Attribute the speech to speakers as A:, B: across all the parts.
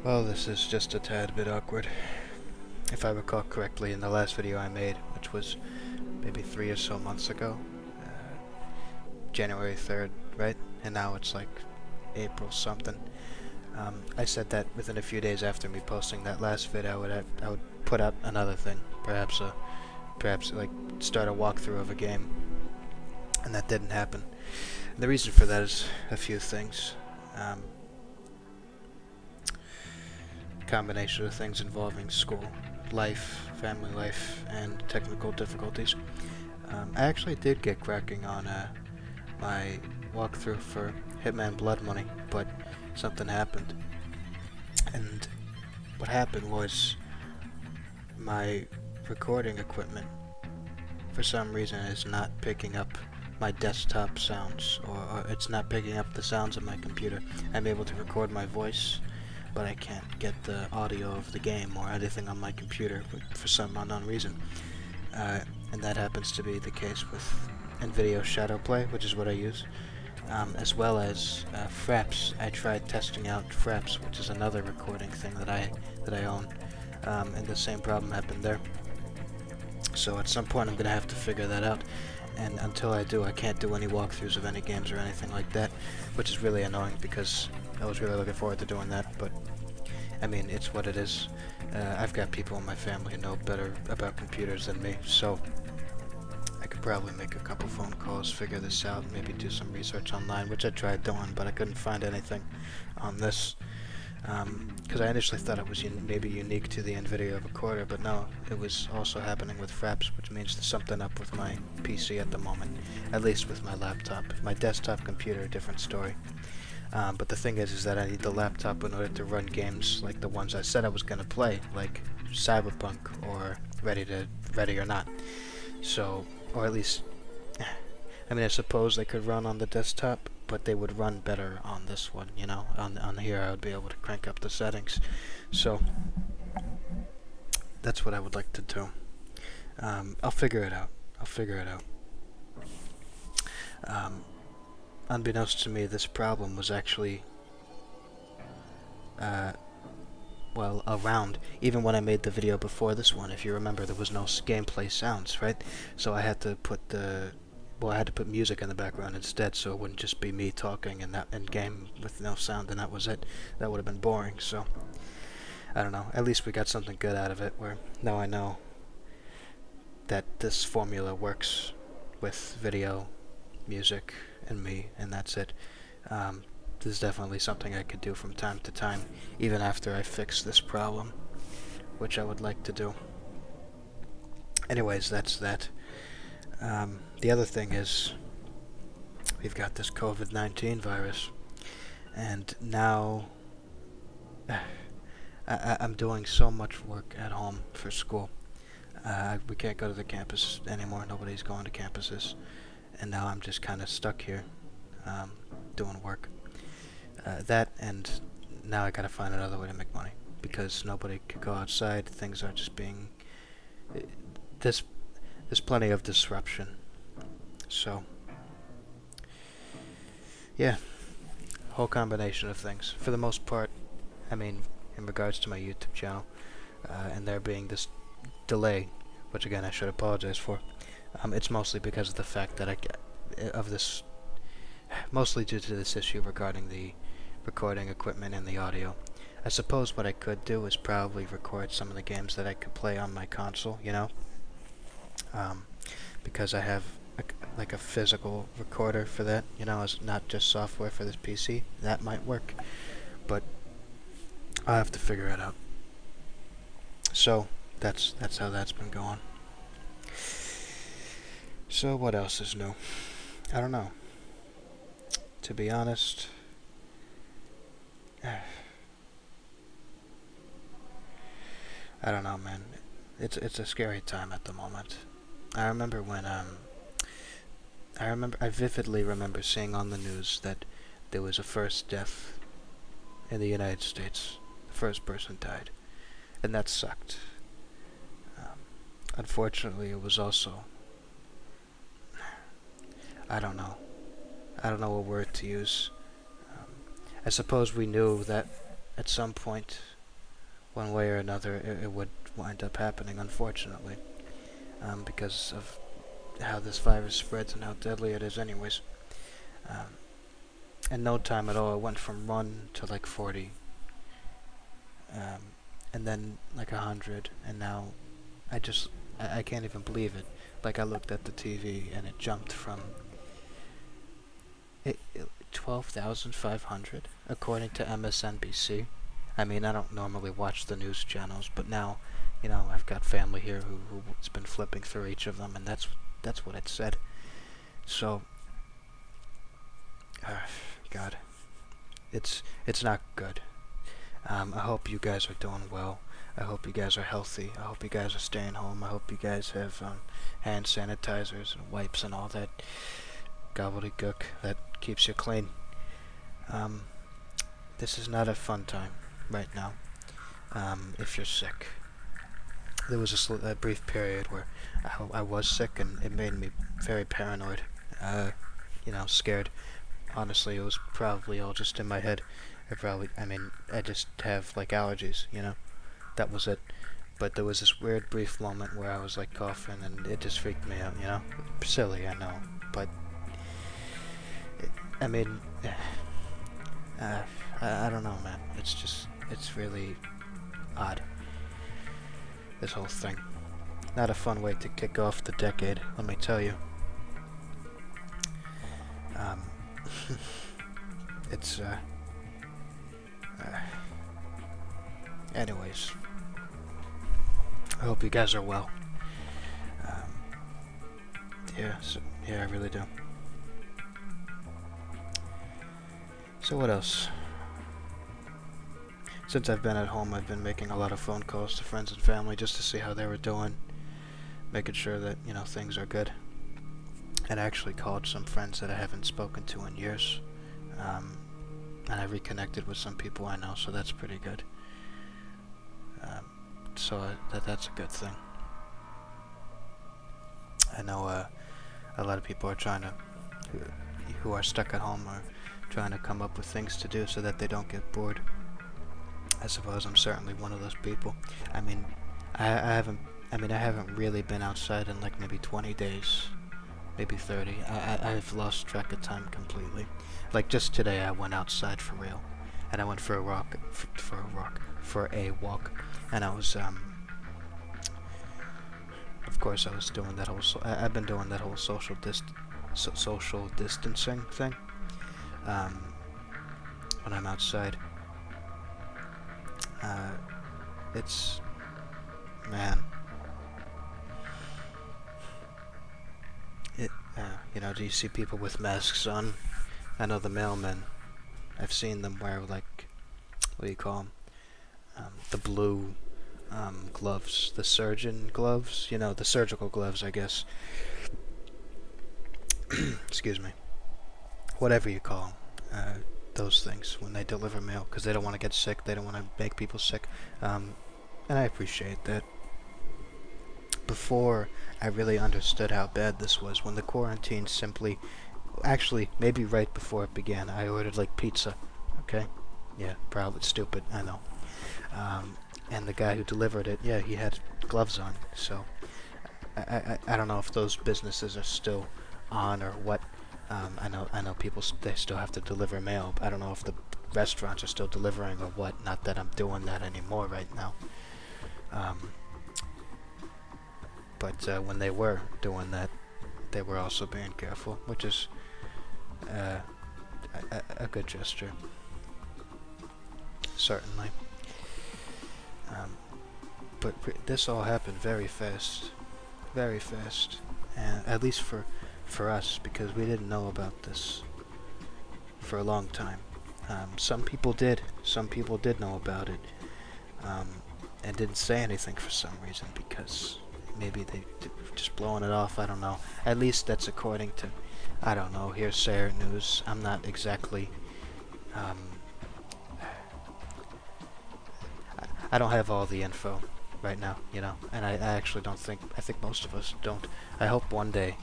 A: Well, this is just a tad bit awkward. If I recall correctly, in the last video I made, which was maybe 3 or so months ago, January 3rd, right? And now it's like April something. I said that within a few days after me posting that last vid, I would put out another thing, perhaps like start a walkthrough of a game, and that didn't happen. And the reason for that is a few things. Combination of things involving school, life, family life, and technical difficulties. I actually did get cracking on my walkthrough for Hitman Blood Money, but something happened. And what happened was my recording equipment, for some reason, is not picking up my desktop sounds, or it's not picking up the sounds of my computer. I'm able to record my voice, but I can't get the audio of the game or anything on my computer for some unknown reason. And that happens to be the case with NVIDIA Shadowplay, which is what I use, as well as Fraps. I tried testing out Fraps, which is another recording thing that I own, and the same problem happened there. So at some point I'm going to have to figure that out, and until I do, I can't do any walkthroughs of any games or anything like that, which is really annoying because I was really looking forward to doing that, but I mean, it's what it is. I've got people in my family who know better about computers than me, so I could probably make a couple phone calls, figure this out, maybe do some research online, which I tried doing, but I couldn't find anything on this. Because I initially thought it was maybe unique to the NVIDIA recorder, but no, it was also happening with Fraps, which means there's something up with my PC at the moment, at least with my laptop. My desktop computer, different story. But the thing is that I need the laptop in order to run games like the ones I said I was going to play, like Cyberpunk or Ready or Not. So, or at least, I mean, I suppose they could run on the desktop, but they would run better on this one, you know. On here, I would be able to crank up the settings. So, that's what I would like to do. I'll figure it out. I'll figure it out. Unbeknownst to me, this problem was actually, well, around even when I made the video before this one. If you remember, there was no gameplay sounds, right? So I had to put I had to put music in the background instead, so it wouldn't just be me talking and game with no sound, and that was it. That would have been boring. So I don't know. At least we got something good out of it. Where now I know that this formula works with video, music, and me, and that's it. This is definitely something I could do from time to time, even after I fix this problem, which I would like to do. Anyways, that's that. The other thing is, we've got this COVID-19 virus, and now I'm doing so much work at home for school. We can't go to the campus anymore. Nobody's going to campuses, and now I'm just kind of stuck here, doing work. That, and now I gotta find another way to make money, because nobody can go outside. Things are just being, there's plenty of disruption. So yeah, whole combination of things. For the most part, I mean, in regards to my YouTube channel, and there being this delay, which again I should apologize for, it's mostly because of the fact that mostly due to this issue regarding the recording equipment and the audio. I suppose what I could do is probably record some of the games that I could play on my console, you know, because I have like a physical recorder for that, you know, as not just software for this PC. That might work, but I'll have to figure it out. So that's how that's been going. So what else is new? I don't know. To be honest, I don't know, man. It's a scary time at the moment. I remember when I vividly remember seeing on the news that there was a first death in the United States. The first person died, and that sucked. Unfortunately, it was also, I don't know. I don't know what word to use. I suppose we knew that at some point one way or another, it would wind up happening, unfortunately, because of how this virus spreads and how deadly it is anyways. Um, in no time at all, it went from 1 to like 40, and then like 100, and now I can't even believe it. Like, I looked at the TV and it jumped from 12,500 according to MSNBC. I mean, I don't normally watch the news channels, but now, I've got family here who's been flipping through each of them, and that's what it said. So, God, it's not good. I hope you guys are doing well. I hope you guys are healthy. I hope you guys are staying home. I hope you guys have hand sanitizers and wipes and all that gobbledygook that keeps you clean. This is not a fun time right now. If you're sick, there was a brief period where I was sick, and it made me very paranoid. Scared. Honestly, it was probably all just in my head. I just have like allergies, that was it. But there was this weird brief moment where I was like coughing, and it just freaked me out, Silly, I know, but I mean, I don't know, man. It's really odd, this whole thing. Not a fun way to kick off the decade, let me tell you. It's, anyways, I hope you guys are well. Yeah, I really do. So what else? Since I've been at home, I've been making a lot of phone calls to friends and family just to see how they were doing, making sure that, things are good. And I actually called some friends that I haven't spoken to in years, and I reconnected with some people I know, so that's pretty good. That's a good thing. I know a lot of people are who are stuck at home, are trying to come up with things to do so that they don't get bored. I suppose I'm certainly one of those people. I mean, I haven't really been outside in like maybe 20 days, maybe 30. I've lost track of time completely. Like just today, I went outside for real, and I went for a walk, and I was of course I was doing that whole. I've been doing that whole social distancing thing. When I'm outside, it's, man, do you see people with masks on? I know the mailmen, I've seen them wear, like, what do you call them? The blue gloves, the surgeon gloves, the surgical gloves, I guess. Excuse me. Whatever you call them. Those things when they deliver mail, because they don't want to get sick, they don't want to make people sick, and I appreciate that. Before I really understood how bad this was, when the quarantine actually, maybe right before it began, I ordered like pizza, okay? Yeah, probably stupid, I know. And the guy who delivered it, yeah, he had gloves on, so I don't know if those businesses are still on or what. I know people, they still have to deliver mail. I don't know if the restaurants are still delivering or what. Not that I'm doing that anymore right now. But when they were doing that, they were also being careful, which is a good gesture. Certainly. But this all happened very fast. Very fast. And at least for us, because we didn't know about this for a long time. Some people did know about it, and didn't say anything for some reason, because maybe they were just blowing it off, I don't know. At least that's according to, I don't know, hearsay news. I'm not exactly, I don't have all the info right now, and I actually don't think, I think most of us don't. I hope one day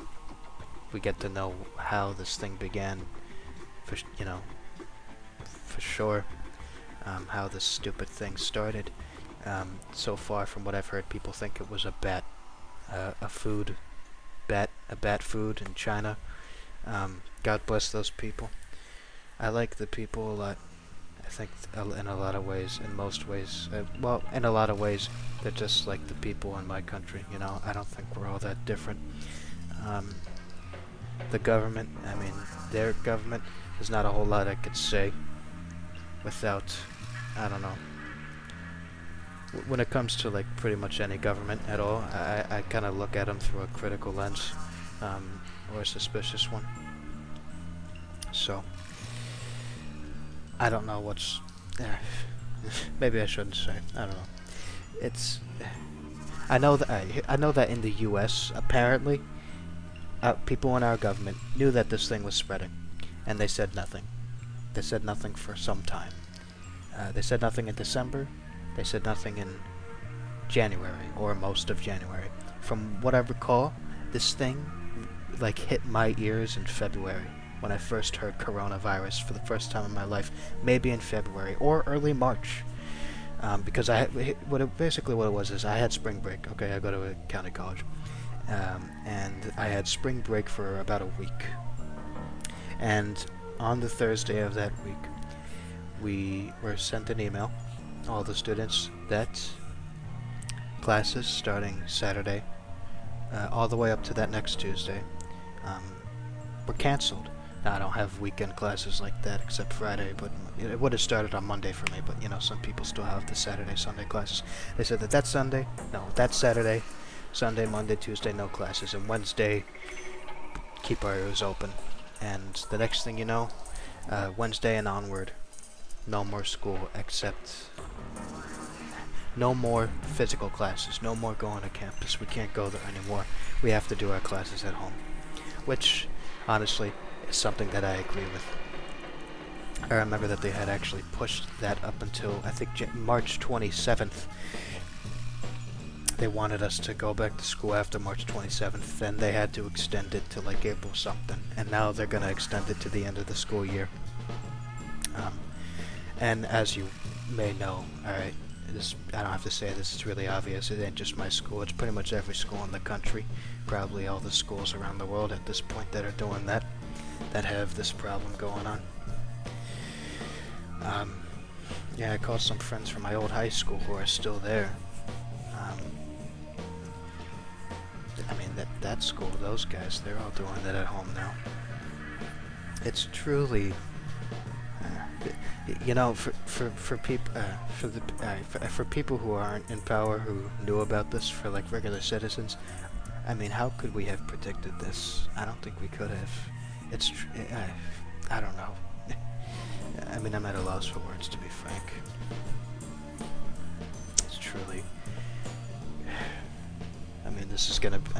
A: we get to know how this thing began, for sure, how this stupid thing started. So far, from what I've heard, people think it was a bat, a food bat, a bat food in China. God bless those people. I like the people a lot. I think in a lot of ways, in most ways, well, in a lot of ways, they're just like the people in my country. You know, I don't think we're all that different. Um, the government, I mean, their government, there's not a whole lot I could say without, I don't know. When it comes to like pretty much any government at all, I kind of look at them through a critical lens, or a suspicious one. So, I don't know what's there. Maybe I shouldn't say. I don't know. It's. I know that in the U.S. apparently, people in our government knew that this thing was spreading, and they said nothing. They said nothing for some time. They said nothing in December. They said nothing in January, or most of January. From what I recall, this thing like hit my ears in February when I first heard coronavirus for the first time in my life. Maybe in February or early March, because basically what it was is I had spring break. Okay, I go to a county college, and I had spring break for about a week. And on the Thursday of that week, we were sent an email, all the students, that classes starting Saturday, all the way up to that next Tuesday, were canceled. Now, I don't have weekend classes like that except Friday, but it would have started on Monday for me, but you know, some people still have the Saturday, Sunday classes. They said that that Saturday, Sunday, Monday, Tuesday, no classes, and Wednesday, keep our ears open. And the next thing you know, Wednesday and onward, no more school except no more physical classes, no more going to campus. We can't go there anymore. We have to do our classes at home, which honestly is something that I agree with. I remember that they had actually pushed that up until I think March 27th. They wanted us to go back to school after March 27th, then they had to extend it to like April something, and now they're going to extend it to the end of the school year. And as you may know, alright, I don't have to say this, it's really obvious, it ain't just my school, it's pretty much every school in the country, probably all the schools around the world at this point that are doing that have this problem going on. Yeah, I called some friends from my old high school who are still there. I mean, that school, those guys, they're all doing that at home now. It's truly, you know, for people who aren't in power, who knew about this, for like regular citizens, I mean, how could we have predicted this? I don't think we could have. I don't know. I mean, I'm at a loss for words, to be frank. It's truly. I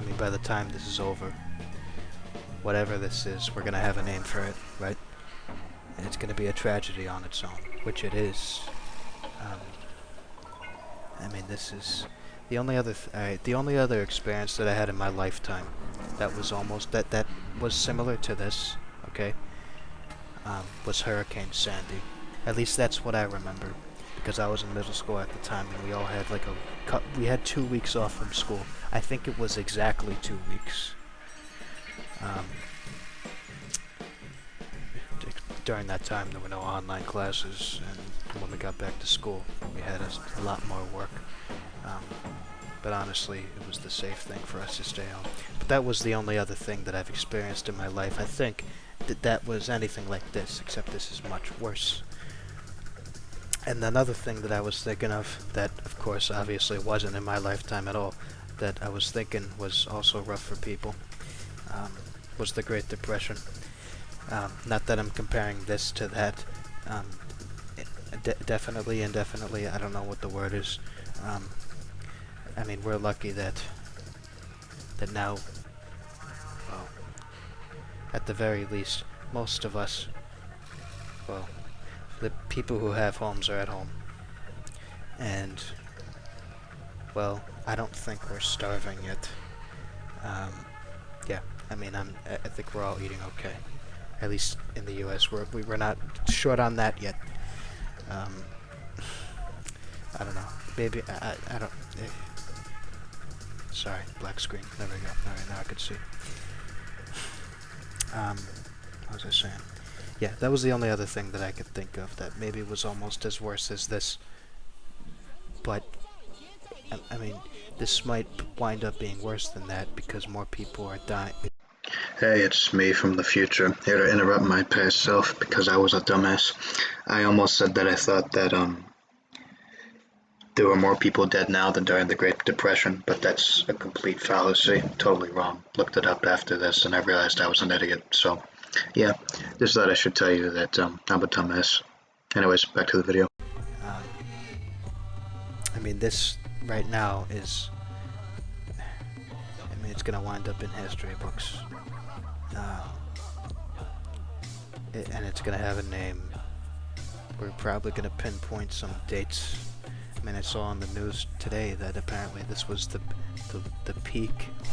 A: mean, by the time this is over, whatever this is, we're gonna have a name for it, right? And it's gonna be a tragedy on its own, which it is. I mean, this is the only other experience that I had in my lifetime that was almost that was similar to this. Okay, was Hurricane Sandy. At least that's what I remember, because I was in middle school at the time, and we all had like we had 2 weeks off from school. I think it was exactly 2 weeks. During that time, there were no online classes, and when we got back to school, we had a lot more work. But honestly, it was the safe thing for us to stay home. But that was the only other thing that I've experienced in my life. I think that was anything like this, except this is much worse. And another thing that I was thinking of, that of course obviously wasn't in my lifetime at all, that I was thinking was also rough for people, was the Great Depression. Not that I'm comparing this to that. Definitely, indefinitely, I don't know what the word is. I mean, we're lucky that now, well, at the very least, most of us, well, the people who have homes are at home. And, well, I don't think we're starving yet. Yeah, I mean, I think we're all eating okay. At least in the U.S., we're not short on that yet. I don't know. maybe, I don't, sorry, black screen, there we go, alright, now I can see. What was I saying? Yeah, that was the only other thing that I could think of that maybe was almost as worse as this, but, I mean, this might wind up being worse than that because more people are dying.
B: Hey, it's me from the future, here to interrupt my past self because I was a dumbass. I almost said that I thought that there were more people dead now than during the Great Depression, but that's a complete fallacy. Totally wrong. Looked it up after this and I realized I was an idiot. So, yeah, just thought I should tell you that I'm a dumbass. Anyways, back to the video.
A: Um, I mean, this right now is, I mean, it's gonna wind up in history books. And it's gonna have a name. We're probably gonna pinpoint some dates. I mean, I saw on the news today that apparently this was the peak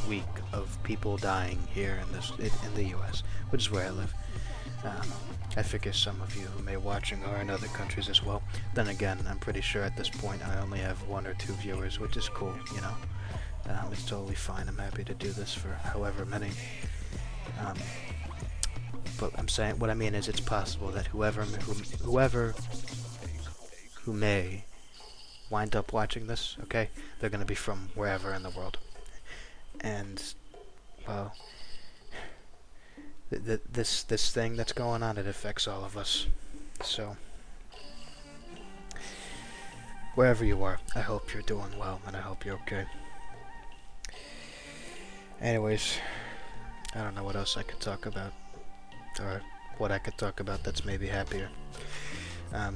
A: week of people dying here in the U.S., which is where I live. I figure some of you who may be watching are in other countries as well. Then again, I'm pretty sure at this point I only have 1 or 2 viewers, which is cool, you know. It's totally fine. I'm happy to do this for however many. But I'm saying, what I mean is, it's possible that whoever who may wind up watching this, okay, they're gonna be from wherever in the world, and well, this thing that's going on, it affects all of us. So wherever you are, I hope you're doing well, and I hope you're okay. Anyways, I don't know what else I could talk about, or what I could talk about that's maybe happier.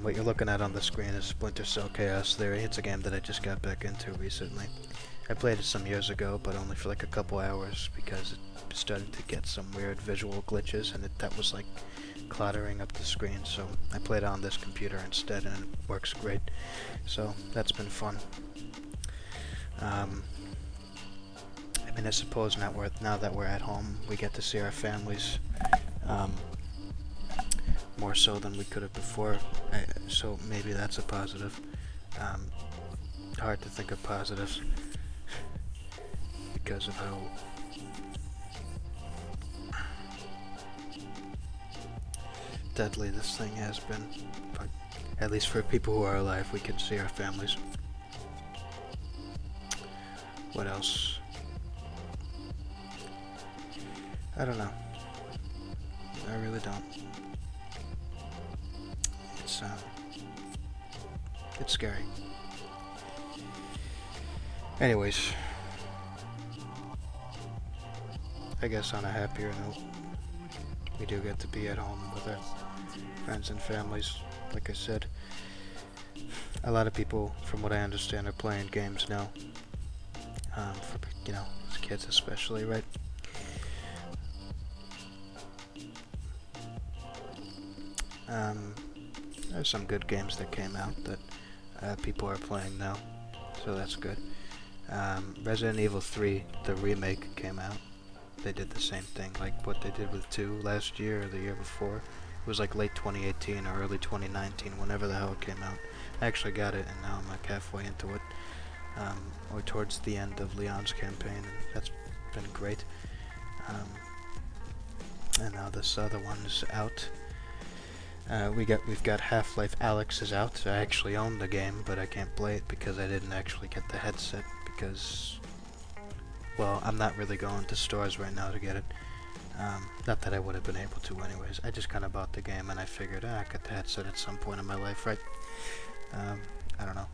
A: What you're looking at on the screen is Splinter Cell Chaos Theory. It's a game that I just got back into recently. I played it some years ago, but only for like a couple hours because it started to get some weird visual glitches, and that was like cluttering up the screen. So I played it on this computer instead, and it works great. So that's been fun. I mean, I suppose now that we're at home, we get to see our families. More so than we could have before, so maybe that's a positive. Hard to think of positives because of how deadly this thing has been, but at least for people who are alive, we can see our families. What else? I don't know. I really don't. It's scary. Anyways, I guess on a happier note, we do get to be at home with our friends and families. Like I said, a lot of people, from what I understand, are playing games now. For, you know, kids especially, right? There's some good games that came out that people are playing now, so that's good. Resident Evil 3, the remake, came out. They did the same thing, like what they did with 2 last year or the year before. It was like late 2018 or early 2019, whenever the hell it came out. I actually got it, and now I'm like halfway into it, or towards the end of Leon's campaign, and that's been great. And now this other one's out. We've got Half-Life Alyx is out. I actually own the game, but I can't play it because I didn't actually get the headset because, well, I'm not really going to stores right now to get it. Not that I would have been able to anyways. I just kind of bought the game and I figured, I got the headset at some point in my life, right? I don't know.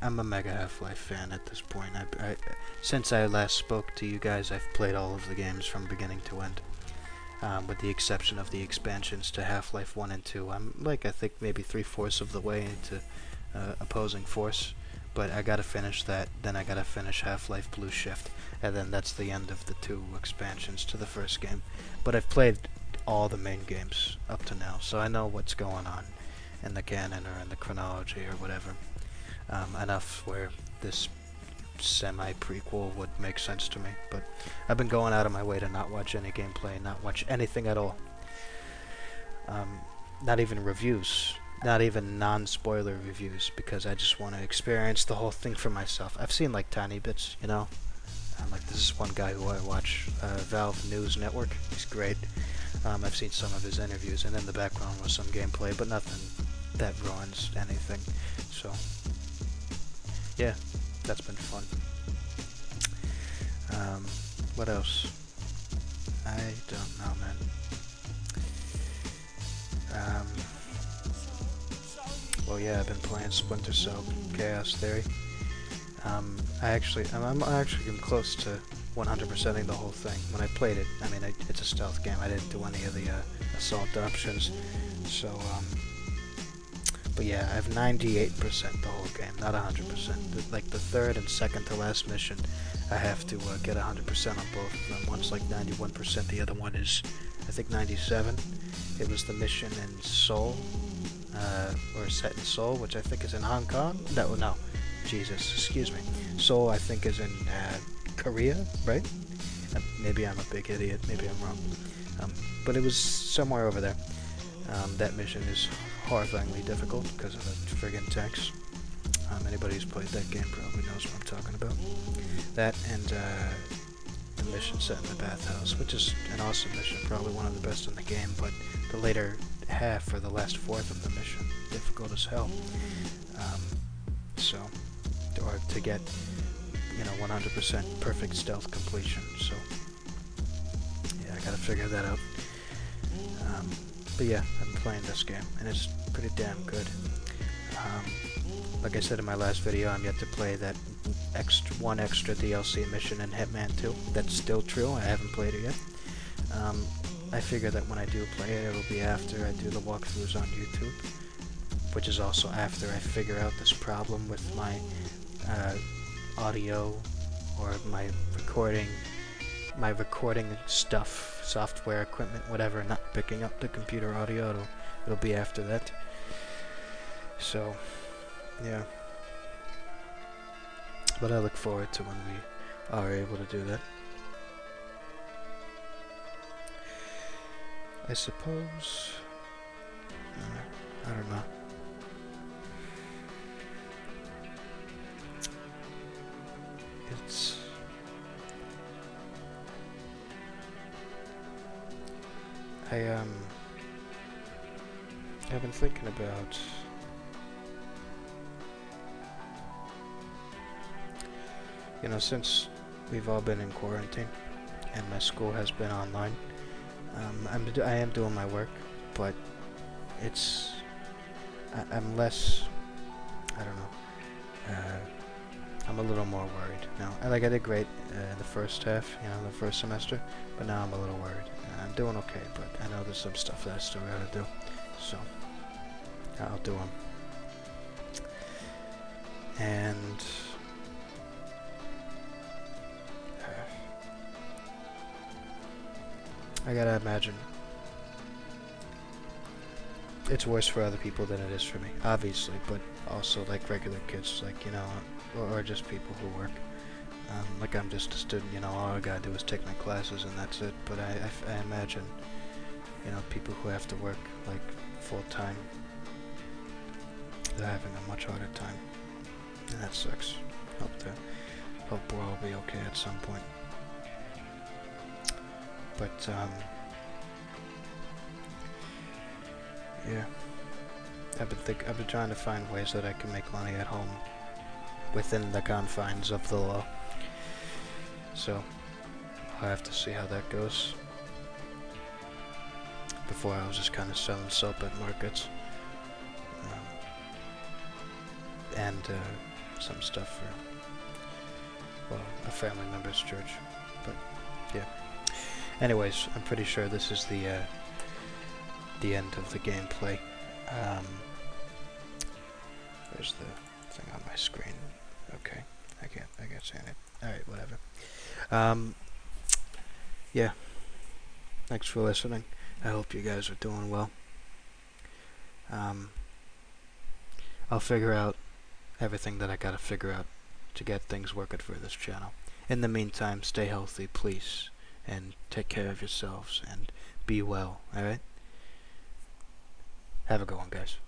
A: I'm a mega Half-Life fan at this point. Since I last spoke to you guys, I've played all of the games from beginning to end. With the exception of the expansions to Half-Life 1 and 2. I'm like, I think maybe 3/4 of the way into Opposing Force, but I gotta finish that, then I gotta finish Half-Life Blue Shift, and then that's the end of the 2 expansions to the first game. But I've played all the main games up to now, so I know what's going on in the canon or in the chronology or whatever. Enough where this semi-prequel would make sense to me, but I've been going out of my way to not watch any gameplay, not watch anything at all. Not even reviews. not even non-spoiler reviews, because I just want to experience the whole thing for myself. I've seen like tiny bits, you know. Like this is one guy who I watch, Valve News Network. He's great. I've seen some of his interviews, and in the background was some gameplay, but nothing that ruins anything. So, yeah, that's been fun. What else? I don't know, man. Well, yeah, I've been playing Splinter Cell Chaos Theory. I'm actually close to 100%ing the whole thing. When I played it, I mean, it's a stealth game. I didn't do any of the assault options, so but yeah, I have 98% the whole game, not 100%. Like the third and second to last mission, I have to get 100% on both of them. One's like 91%, the other one is, I think, 97. It was the mission in Seoul, or set in Seoul, which I think is in Hong Kong. No, Jesus, excuse me. Seoul, I think, is in Korea, right? Maybe I'm a big idiot. Maybe I'm wrong. But it was somewhere over there. That mission is horrifyingly difficult because of the friggin' tanks. Anybody who's played that game probably knows what I'm talking about. That and the mission set in the bathhouse, which is an awesome mission, probably one of the best in the game, but the later half or the last fourth of the mission, difficult as hell. Or to get, 100% perfect stealth completion, so yeah, I gotta figure that out. But yeah, I've been playing this game, and it's pretty damn good. Like I said in my last video, I'm yet to play that one extra DLC mission in Hitman 2. That's still true, I haven't played it yet. I figure that when I do play it, it'll be after I do the walkthroughs on YouTube, which is also after I figure out this problem with my audio or my recording stuff, software, equipment, whatever, not picking up the computer audio. It'll be after that. So, yeah. But I look forward to when we are able to do that. I suppose, I don't know. I've been thinking about since we've all been in quarantine and my school has been online, I am doing my work, but I'm less, I don't know, I'm a little more worried now. I did great in the first half, the first semester, but now I'm a little worried. I'm doing okay, but I know there's some stuff that I still gotta do, so I'll do them. And I gotta imagine it's worse for other people than it is for me, obviously, but also like regular kids, or just people who work. Like I'm just a student, all I gotta do is take my classes and that's it. But I imagine, people who have to work like full time, they're having a much harder time, and that sucks. Hope we'll all be okay at some point. But yeah, I've been trying to find ways that I can make money at home within the confines of the law. So I'll have to see how that goes. Before I was just kind of selling soap at markets, and some stuff for, a family member's church. But yeah. Anyways, I'm pretty sure this is the end of the gameplay. There's the thing on my screen. Okay, I can't see it. Alright, whatever. Yeah. Thanks for listening. I hope you guys are doing well. I'll figure out everything that I gotta figure out to get things working for this channel. In the meantime, stay healthy, please, and take care of yourselves, and be well, alright? Have a good one, guys.